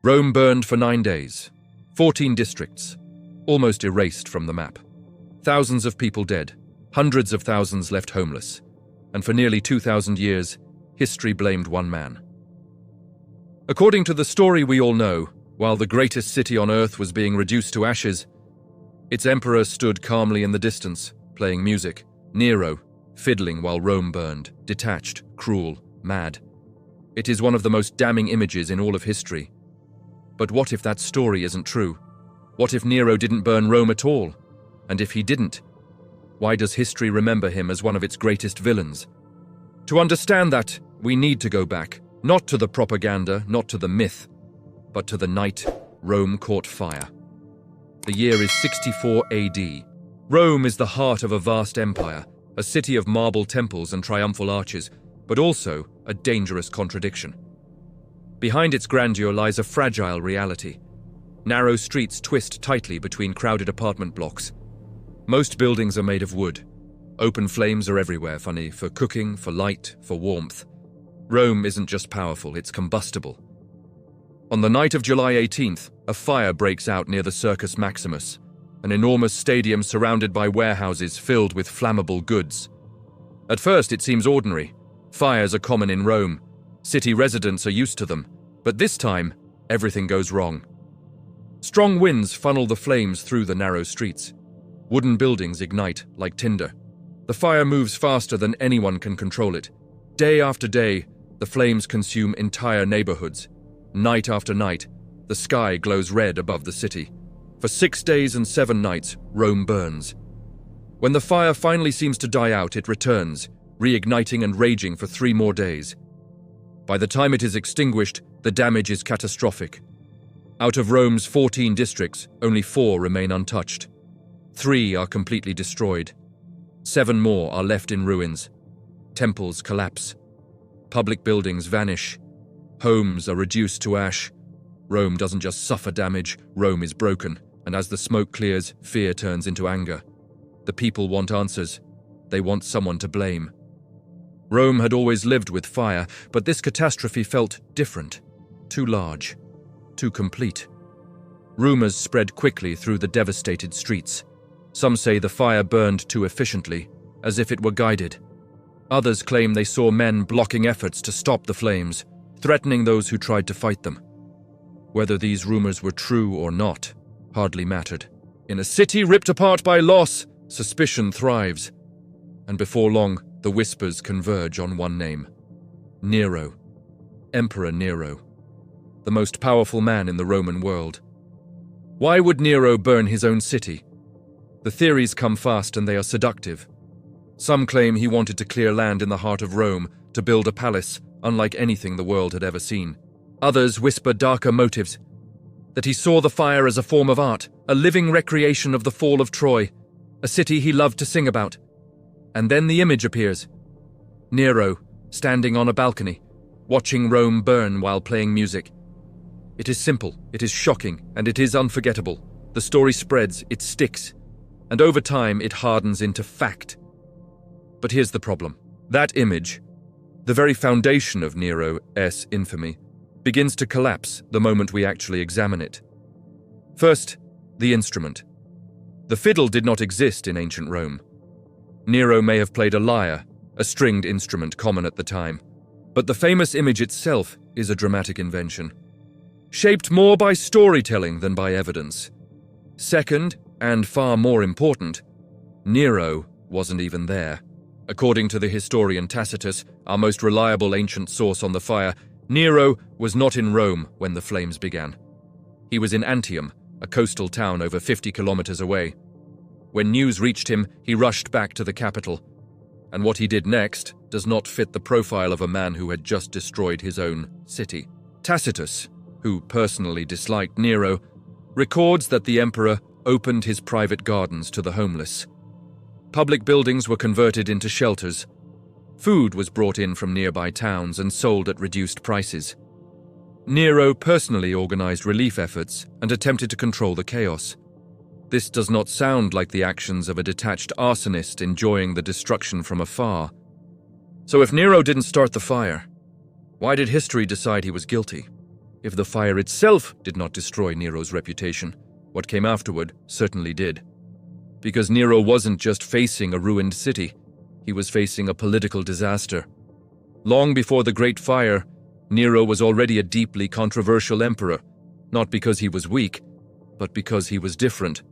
Rome burned for 9 days. 14 districts, almost erased from the map. Thousands of people dead, hundreds of thousands left homeless. And for nearly 2,000 years, history blamed one man. According to the story we all know, while the greatest city on earth was being reduced to ashes, its emperor stood calmly in the distance, playing music. Nero, fiddling while Rome burned, detached, cruel, mad. It is one of the most damning images in all of history. But what if that story isn't true? What if Nero didn't burn Rome at all? And if he didn't, why does history remember him as one of its greatest villains? To understand that, we need to go back, not to the propaganda, not to the myth, but to the night Rome caught fire. The year is 64 AD. Rome is the heart of a vast empire, a city of marble temples and triumphal arches, but also a dangerous contradiction. Behind its grandeur lies a fragile reality. Narrow streets twist tightly between crowded apartment blocks. Most buildings are made of wood. Open flames are everywhere, for cooking, for light, for warmth. Rome isn't just powerful, it's combustible. On the night of July 18th, a fire breaks out near the Circus Maximus, an enormous stadium surrounded by warehouses filled with flammable goods. At first, it seems ordinary. Fires are common in Rome. City residents are used to them. But this time, everything goes wrong. Strong winds funnel the flames through the narrow streets. Wooden buildings ignite like tinder. The fire moves faster than anyone can control it. Day after day, the flames consume entire neighborhoods. Night after night, the sky glows red above the city. For 6 days and 7 nights, Rome burns. When the fire finally seems to die out, it returns, reigniting and raging for 3 more days. By the time it is extinguished, the damage is catastrophic. Out of Rome's 14 districts, only 4 remain untouched. 3 are completely destroyed. 7 more are left in ruins. Temples collapse. Public buildings vanish. Homes are reduced to ash. Rome doesn't just suffer damage, Rome is broken. And as the smoke clears, fear turns into anger. The people want answers. They want someone to blame. Rome had always lived with fire, but this catastrophe felt different. Too large. Too complete. Rumors spread quickly through the devastated streets. Some say the fire burned too efficiently, as if it were guided. Others claim they saw men blocking efforts to stop the flames, threatening those who tried to fight them. Whether these rumors were true or not hardly mattered. In a city ripped apart by loss, suspicion thrives. And before long, the whispers converge on one name. Nero. Emperor Nero. The most powerful man in the Roman world. Why would Nero burn his own city? The theories come fast and they are seductive. Some claim he wanted to clear land in the heart of Rome to build a palace unlike anything the world had ever seen. Others whisper darker motives, that he saw the fire as a form of art, a living recreation of the fall of Troy, a city he loved to sing about. And then the image appears. Nero, standing on a balcony, watching Rome burn while playing music. It is simple, it is shocking, and it is unforgettable. The story spreads, it sticks, and over time it hardens into fact. But here's the problem. That image, the very foundation of Nero's infamy, begins to collapse the moment we actually examine it. First, the instrument. The fiddle did not exist in ancient Rome. Nero may have played a lyre, a stringed instrument common at the time, but the famous image itself is a dramatic invention, shaped more by storytelling than by evidence. Second, and far more important, Nero wasn't even there. According to the historian Tacitus, our most reliable ancient source on the fire, Nero was not in Rome when the flames began. He was in Antium, a coastal town over 50 kilometers away. When news reached him, he rushed back to the capital. And what he did next does not fit the profile of a man who had just destroyed his own city. Tacitus, who personally disliked Nero, records that the emperor opened his private gardens to the homeless. Public buildings were converted into shelters. Food was brought in from nearby towns and sold at reduced prices. Nero personally organized relief efforts and attempted to control the chaos. This does not sound like the actions of a detached arsonist enjoying the destruction from afar. So if Nero didn't start the fire, why did history decide he was guilty? If the fire itself did not destroy Nero's reputation, what came afterward certainly did. Because Nero wasn't just facing a ruined city, he was facing a political disaster. Long before the Great Fire, Nero was already a deeply controversial emperor, not because he was weak, but because he was different.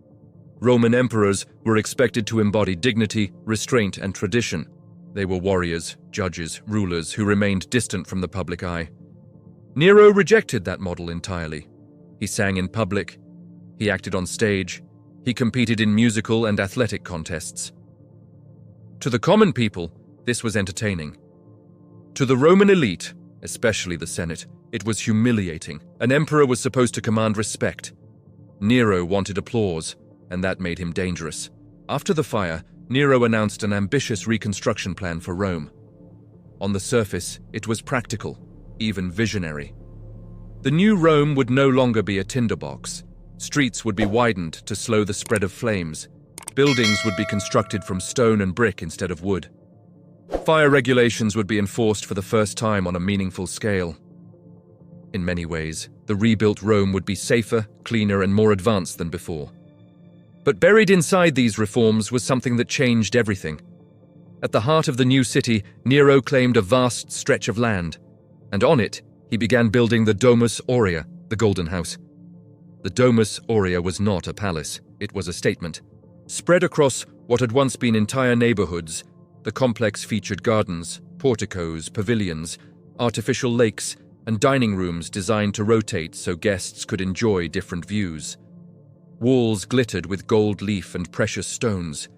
Roman emperors were expected to embody dignity, restraint, and tradition. They were warriors, judges, rulers who remained distant from the public eye. Nero rejected that model entirely. He sang in public, he acted on stage, he competed in musical and athletic contests. To the common people, this was entertaining. To the Roman elite, especially the Senate, it was humiliating. An emperor was supposed to command respect. Nero wanted applause, and that made him dangerous. After the fire, Nero announced an ambitious reconstruction plan for Rome. On the surface, it was practical, even visionary. The new Rome would no longer be a tinderbox. Streets would be widened to slow the spread of flames. Buildings would be constructed from stone and brick instead of wood. Fire regulations would be enforced for the first time on a meaningful scale. In many ways, the rebuilt Rome would be safer, cleaner, and more advanced than before. But buried inside these reforms was something that changed everything. At the heart of the new city, Nero claimed a vast stretch of land, and on it, he began building the Domus Aurea, the Golden House. The Domus Aurea was not a palace, it was a statement. Spread across what had once been entire neighborhoods, the complex featured gardens, porticos, pavilions, artificial lakes, and dining rooms designed to rotate so guests could enjoy different views. Walls glittered with gold leaf and precious stones.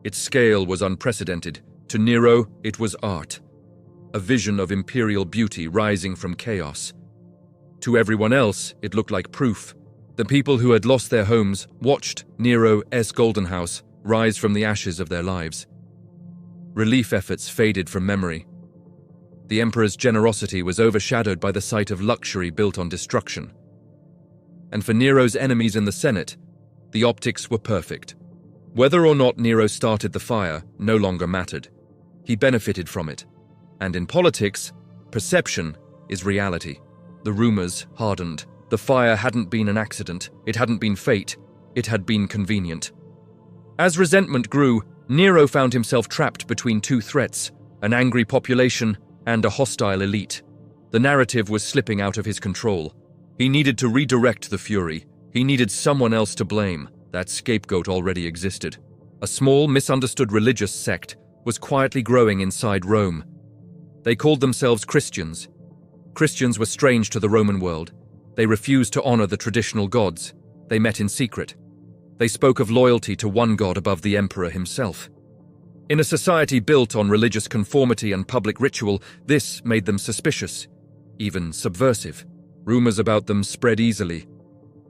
Its scale was unprecedented. To Nero, it was art, a vision of imperial beauty rising from chaos. To everyone else, it looked like proof. The people who had lost their homes watched Nero's Golden House rise from the ashes of their lives. Relief efforts faded from memory. The emperor's generosity was overshadowed by the sight of luxury built on destruction. And for Nero's enemies in the Senate, the optics were perfect. Whether or not Nero started the fire no longer mattered. He benefited from it. And in politics, perception is reality. The rumors hardened. The fire hadn't been an accident. It hadn't been fate. It had been convenient. As resentment grew, Nero found himself trapped between two threats, an angry population and a hostile elite. The narrative was slipping out of his control. He needed to redirect the fury. He needed someone else to blame. That scapegoat already existed. A small, misunderstood religious sect was quietly growing inside Rome. They called themselves Christians. Christians were strange to the Roman world. They refused to honor the traditional gods. They met in secret. They spoke of loyalty to one god above the emperor himself. In a society built on religious conformity and public ritual, this made them suspicious, even subversive. Rumors about them spread easily.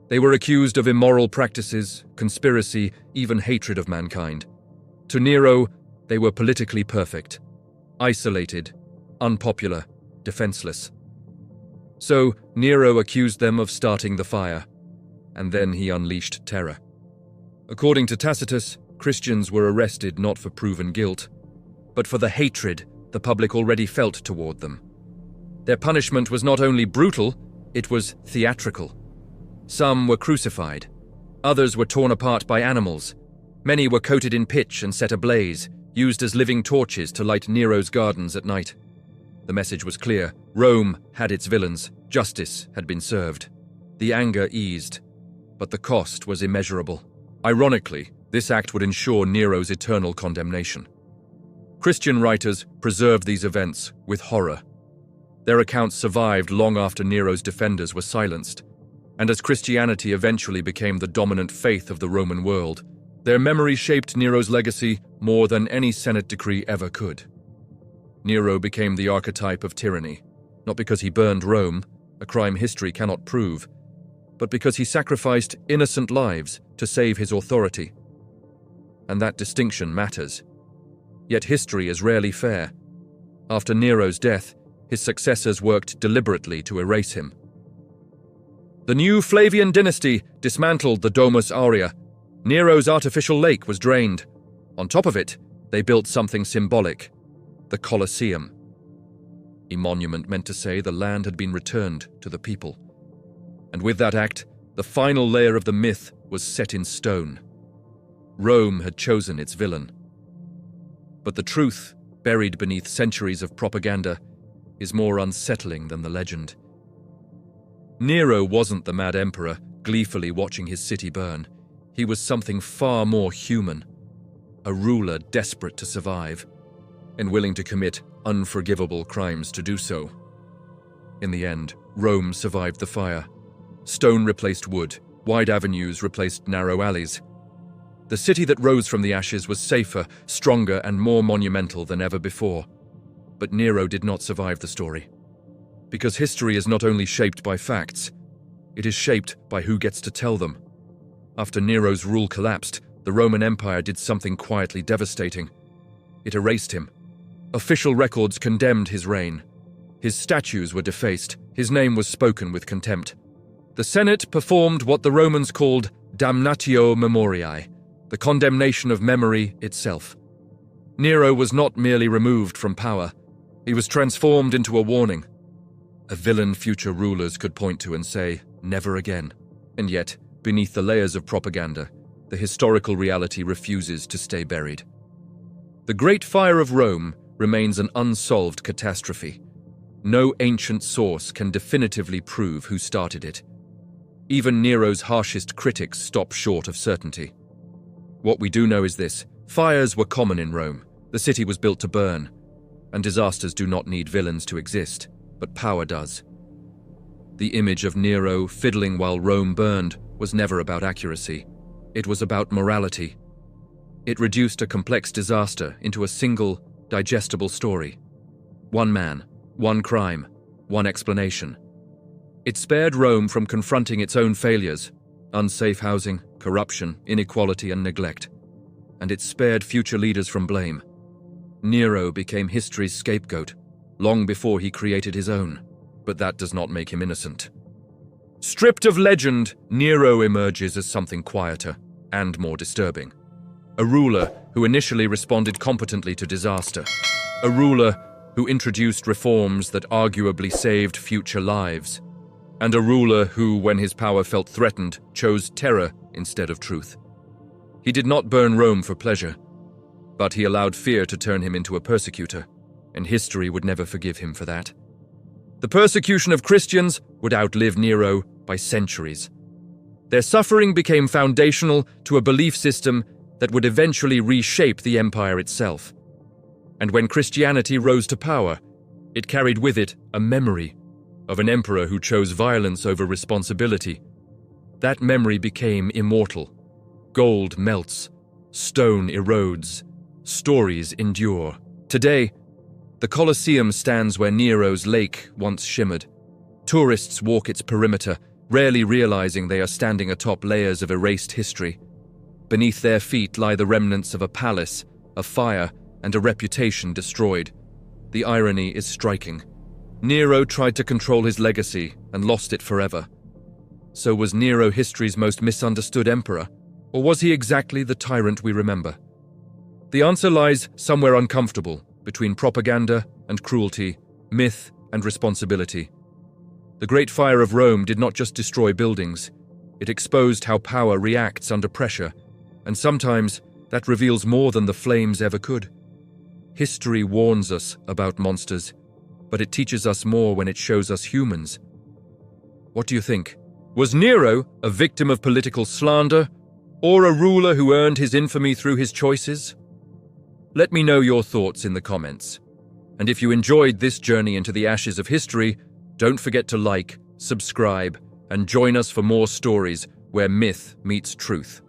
They were accused of immoral practices, conspiracy, even hatred of mankind. To Nero, they were politically perfect, isolated, unpopular, defenseless. So Nero accused them of starting the fire, and then he unleashed terror. According to Tacitus, Christians were arrested not for proven guilt, but for the hatred the public already felt toward them. Their punishment was not only brutal, it was theatrical. Some were crucified. Others were torn apart by animals. Many were coated in pitch and set ablaze, used as living torches to light Nero's gardens at night. The message was clear. Rome had its villains. Justice had been served. The anger eased, but the cost was immeasurable. Ironically, this act would ensure Nero's eternal condemnation. Christian writers preserved these events with horror. Their accounts survived long after Nero's defenders were silenced, and as Christianity eventually became the dominant faith of the Roman world, their memory shaped Nero's legacy more than any Senate decree ever could. Nero became the archetype of tyranny, not because he burned Rome, a crime history cannot prove, but because he sacrificed innocent lives to save his authority. And that distinction matters. Yet history is rarely fair. After Nero's death, his successors worked deliberately to erase him. The new Flavian dynasty dismantled the Domus Aurea. Nero's artificial lake was drained. On top of it, they built something symbolic, the Colosseum. A monument meant to say the land had been returned to the people. And with that act, the final layer of the myth was set in stone. Rome had chosen its villain. But the truth, buried beneath centuries of propaganda, is more unsettling than the legend. Nero wasn't the mad emperor gleefully watching his city burn. He was something far more human, a ruler desperate to survive, and willing to commit unforgivable crimes to do so. In the end, Rome survived the fire. Stone replaced wood, wide avenues replaced narrow alleys. The city that rose from the ashes was safer, stronger, and more monumental than ever before. But Nero did not survive the story. Because history is not only shaped by facts, it is shaped by who gets to tell them. After Nero's rule collapsed, the Roman Empire did something quietly devastating. It erased him. Official records condemned his reign. His statues were defaced. His name was spoken with contempt. The Senate performed what the Romans called damnatio memoriae, the condemnation of memory itself. Nero was not merely removed from power. He was transformed into a warning. A villain future rulers could point to and say, never again. And yet, beneath the layers of propaganda, the historical reality refuses to stay buried. The Great Fire of Rome remains an unsolved catastrophe. No ancient source can definitively prove who started it. Even Nero's harshest critics stop short of certainty. What we do know is this: fires were common in Rome. The city was built to burn. And disasters do not need villains to exist, but power does. The image of Nero fiddling while Rome burned was never about accuracy. It was about morality. It reduced a complex disaster into a single, digestible story. One man, one crime, one explanation. It spared Rome from confronting its own failures: unsafe housing, corruption, inequality, and neglect. And it spared future leaders from blame. Nero became history's scapegoat, long before he created his own, but that does not make him innocent. Stripped of legend, Nero emerges as something quieter and more disturbing. A ruler who initially responded competently to disaster. A ruler who introduced reforms that arguably saved future lives. And a ruler who, when his power felt threatened, chose terror instead of truth. He did not burn Rome for pleasure, but he allowed fear to turn him into a persecutor, and history would never forgive him for that. The persecution of Christians would outlive Nero by centuries. Their suffering became foundational to a belief system that would eventually reshape the empire itself. And when Christianity rose to power, it carried with it a memory of an emperor who chose violence over responsibility. That memory became immortal. Gold melts, stone erodes, stories endure. Today, the Colosseum stands where Nero's lake once shimmered. Tourists walk its perimeter, rarely realizing they are standing atop layers of erased history. Beneath their feet lie the remnants of a palace, a fire, and a reputation destroyed. The irony is striking. Nero tried to control his legacy and lost it forever. So was Nero history's most misunderstood emperor, or was he exactly the tyrant we remember? The answer lies somewhere uncomfortable, between propaganda and cruelty, myth and responsibility. The Great Fire of Rome did not just destroy buildings, it exposed how power reacts under pressure, and sometimes that reveals more than the flames ever could. History warns us about monsters, but it teaches us more when it shows us humans. What do you think? Was Nero a victim of political slander, or a ruler who earned his infamy through his choices? Let me know your thoughts in the comments. And if you enjoyed this journey into the ashes of history, don't forget to like, subscribe, and join us for more stories where myth meets truth.